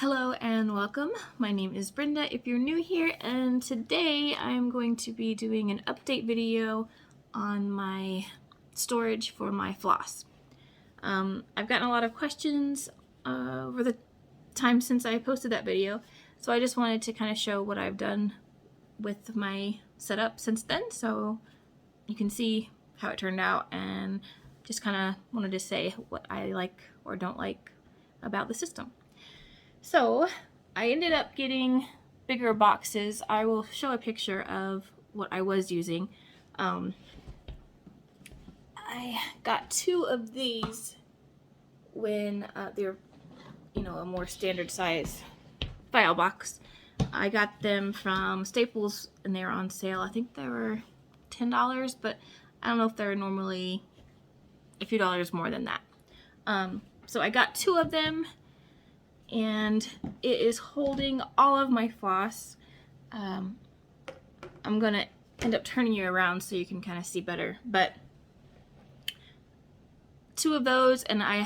Hello and welcome. My name is Brenda if you're new here, and today I'm going to be doing an update video on my storage for my floss. I've gotten a lot of questions over the time since I posted that video, so I just wanted to kind of show what I've done with my setup since then so you can see how it turned out, and just kind of wanted to say what I like or don't like about the system. So I ended up getting bigger boxes. I will show a picture of what I was using. I got two of these when they're, a more standard size file box. I got them from Staples and they were on sale. I think they were $10, but I don't know if they're normally a few dollars more than that. So I got two of them, and it is holding all of my floss. I'm gonna end up turning you around so you can kind of see better, but two of those, and I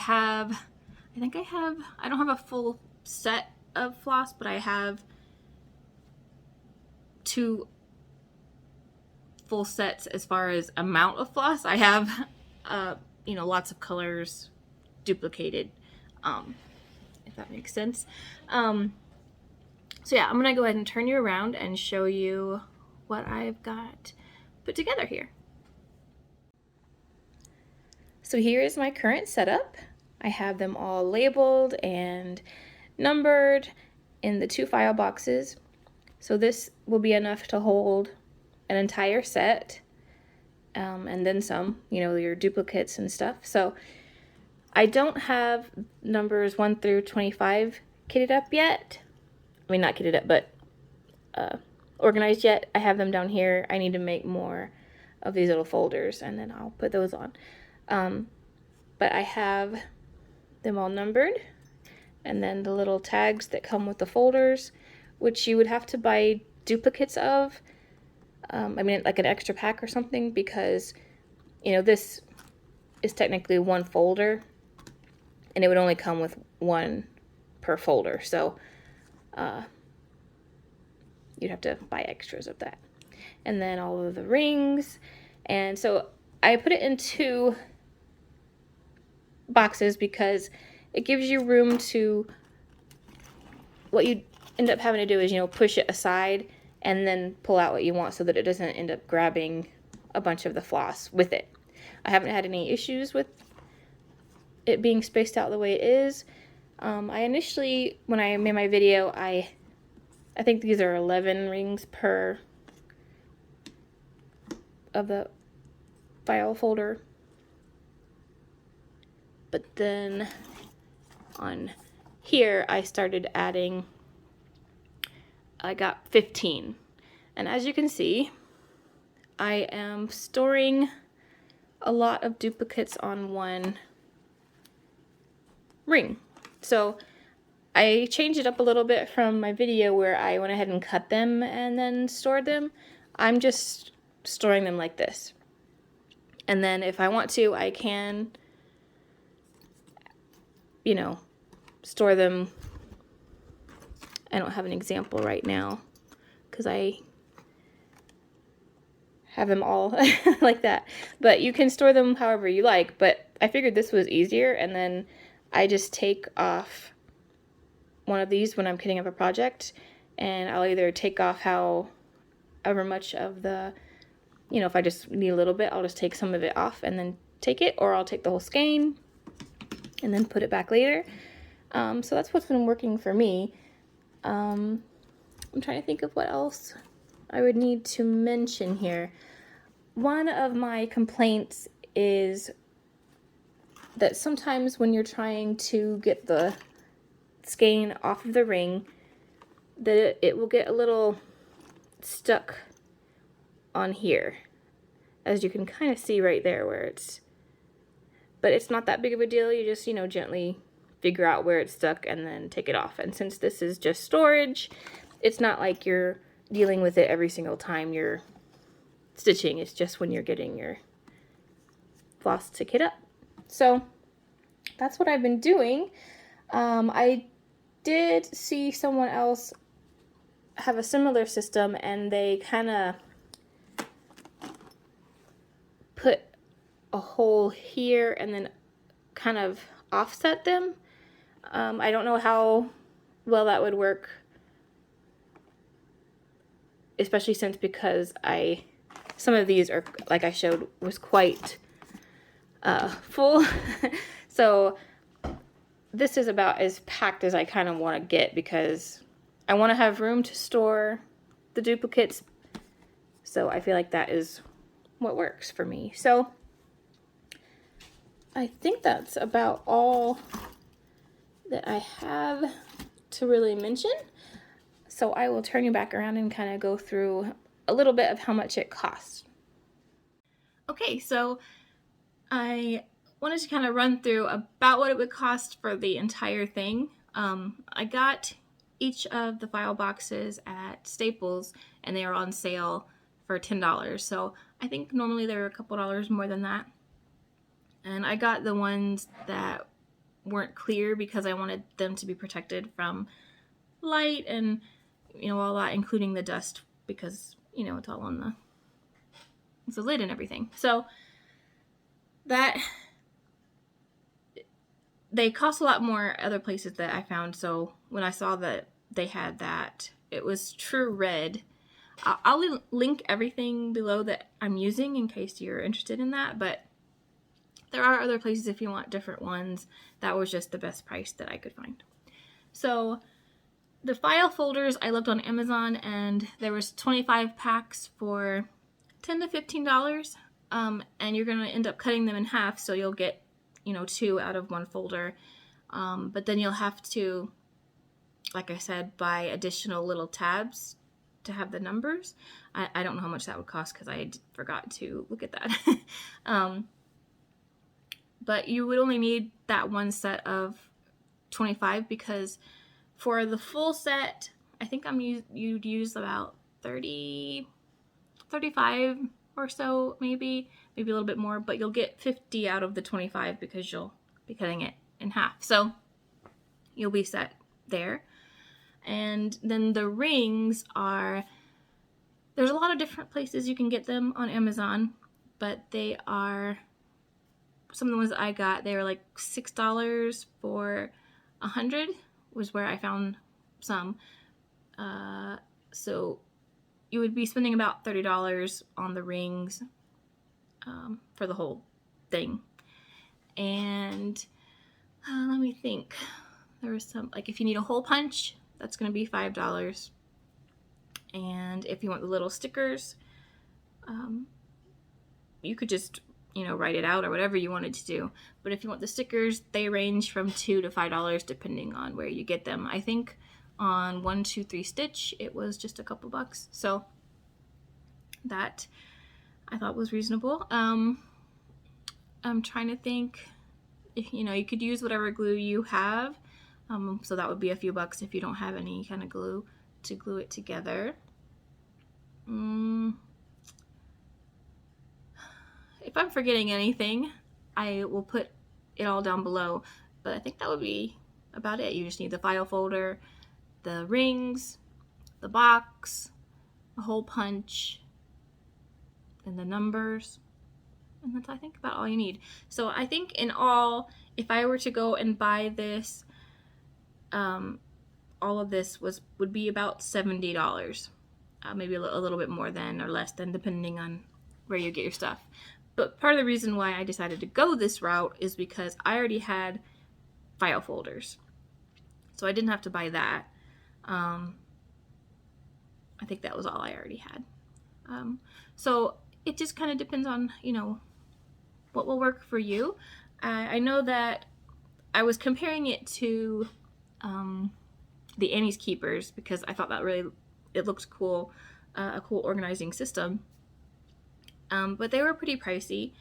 don't have a full set of floss, but I have two full sets as far as amount of floss. I have, lots of colors duplicated, if that makes sense. So yeah, I'm gonna go ahead and turn you around and show you what I've got put together here. So here is my current setup. I have them all labeled and numbered in the two file boxes. So this will be enough to hold an entire set, and then some, your duplicates and stuff. So I don't have numbers 1 through 25 kitted up yet. I mean, not kitted up, but organized yet. I have them down here. I need to make more of these little folders, and then I'll put those on. But I have them all numbered, and then the little tags that come with the folders, which you would have to buy duplicates of. Like an extra pack or something, because, this is technically one folder, and it would only come with one per folder. So you'd have to buy extras of that. And then all of the rings. And so I put it in two boxes because it gives you room to, what you end up having to do is, push it aside and then pull out what you want so that it doesn't end up grabbing a bunch of the floss with it. I haven't had any issues with it being spaced out the way it is. I initially, when I made my video, I think these are 11 rings per of the file folder. But then on here, I started adding, I got 15. And as you can see, I am storing a lot of duplicates on one ring. So I changed it up a little bit from my video where I went ahead and cut them and then stored them. I'm just storing them like this. And then if I want to, I can, store them. I don't have an example right now because I have them all like that. But you can store them however you like, but I figured this was easier, and then I just take off one of these when I'm kitting up a project, and I'll either take off however much of the, if I just need a little bit, I'll just take some of it off and then take it, or I'll take the whole skein and then put it back later. So that's what's been working for me. I'm trying to think of what else I would need to mention here. One of my complaints is that sometimes when you're trying to get the skein off of the ring, that it will get a little stuck on here, as you can kind of see right there where but it's not that big of a deal. You just, gently figure out where it's stuck and then take it off. And since this is just storage, it's not like you're dealing with it every single time you're stitching. It's just when you're getting your floss to kit up. So that's what I've been doing. I did see someone else have a similar system, and they kind of put a hole here and then kind of offset them. I don't know how well that would work, especially since because some of these are, like I showed, was quite full. So this is about as packed as I kind of want to get, because I want to have room to store the duplicates. So I feel like that is what works for me. So I think that's about all that I have to really mention. So I will turn you back around and kind of go through a little bit of how much it costs. Okay, so I wanted to kind of run through about what it would cost for the entire thing. I got each of the file boxes at Staples, and they are on sale for $10. So I think normally they're a couple dollars more than that. And I got the ones that weren't clear because I wanted them to be protected from light and, you know, all that, including the dust, because, you know, it's all on the lid and everything. So that they cost a lot more other places that I found. So when I saw that they had that, it was True Red. I'll link everything below that I'm using in case you're interested in that, but there are other places if you want different ones. That was just the best price that I could find. So the file folders I looked on Amazon, and there was 25 packs for $10 to $15. And you're going to end up cutting them in half, so you'll get, you know, 2 out of one folder. But then you'll have to, like I said, buy additional little tabs to have the numbers. I don't know how much that would cost because I forgot to look at that. But you would only need that one set of 25, because for the full set, I think you'd use about 30, 35 or so, maybe a little bit more, but you'll get 50 out of the 25 because you'll be cutting it in half. So you'll be set there. And then the rings there's a lot of different places you can get them on Amazon, but they are, some of the ones that I got, they were like $6 for 100 was where I found some. So you would be spending about $30 on the rings for the whole thing. And let me think. There was some, like if you need a hole punch, that's going to be $5. And if you want the little stickers, you could just, you know, write it out or whatever you wanted to do. But if you want the stickers, they range from $2 to $5 depending on where you get them. I think on 1, 2, 3 Stitch, it was just a couple bucks. So that I thought was reasonable. I'm trying to think, if, you know, you could use whatever glue you have. So that would be a few bucks if you don't have any kind of glue to glue it together. If I'm forgetting anything, I will put it all down below, but I think that would be about it. You just need the file folder, the rings, the box, a hole punch, and the numbers, and that's, I think, about all you need. So I think in all, if I were to go and buy this, all of this would be about $70. Maybe a little bit more than or less than, depending on where you get your stuff. But part of the reason why I decided to go this route is because I already had file folders, so I didn't have to buy that. I think that was all I already had. So it just kind of depends on, you know, what will work for you. I know that I was comparing it to the Annie's Keepers because I thought that it looked cool, a cool organizing system. But they were pretty pricey,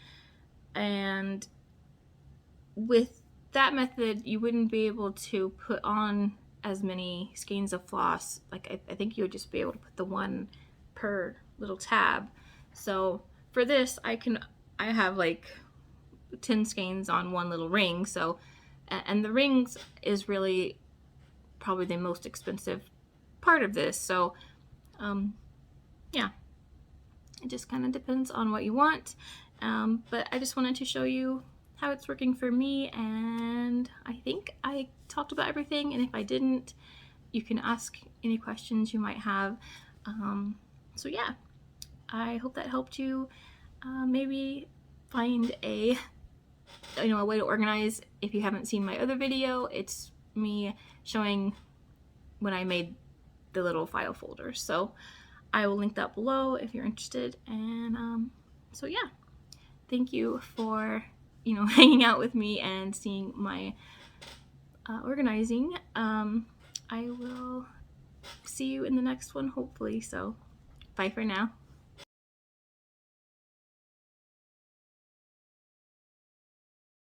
and with that method, you wouldn't be able to put on as many skeins of floss. Like I think you would just be able to put the one per little tab. So for this, I have like 10 skeins on one little ring. So, and the rings is really probably the most expensive part of this. So yeah, it just kind of depends on what you want. But I just wanted to show you how it's working for me, and I think I talked about everything, and if I didn't, you can ask any questions you might have. So yeah, I hope that helped you maybe find a way to organize. If you haven't seen my other video, it's me showing when I made the little file folder. So I will link that below if you're interested. And so yeah, thank you for hanging out with me and seeing my organizing. I will see you in the next one, hopefully. So bye for now.